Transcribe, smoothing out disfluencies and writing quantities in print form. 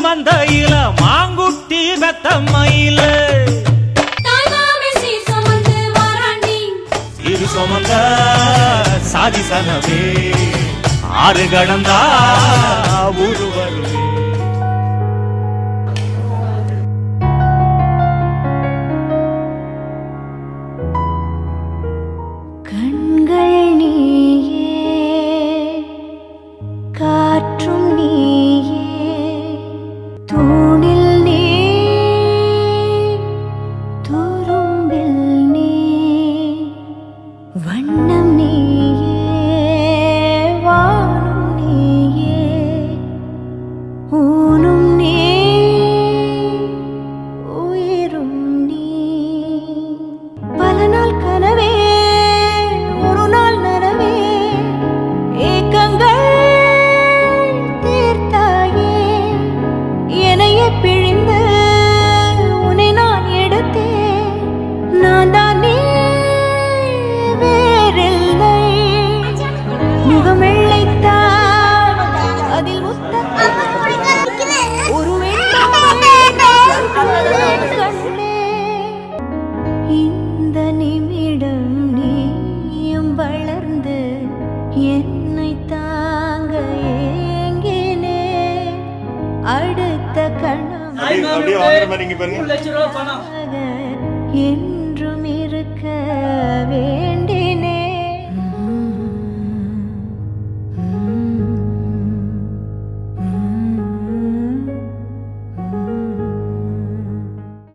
மந்தையில மாங்குட்டி வெத்தம்மையில இரு சுமந்த சாதி சனவே ஆறு கடந்தா ஊரு வருவே. கண்கள் நீயே காற்றும் நீயே தூணில் நீ துரும்பில் நீ வண்ணம் நீயே வானும் நீயே ஊனும் நீ உயிரும் நீ. பல நாள் கனவே ஒரு நாள் நனவே ஏக்கங்கள் தீர்த்தாயே என்னையே பிழிந்து உன்னை நான் எடுத்தேன். நான் தான் நீ வேறில்லை முகமெள்ளைத்தான் அதில் ஒரு கண்ணே. இந்த நிமிடம் நீயும் வளர்ந்து என்னை தாங்க ஏங்கினே அடுத்த கணம் என்றும் இருக்க வேண்டும்.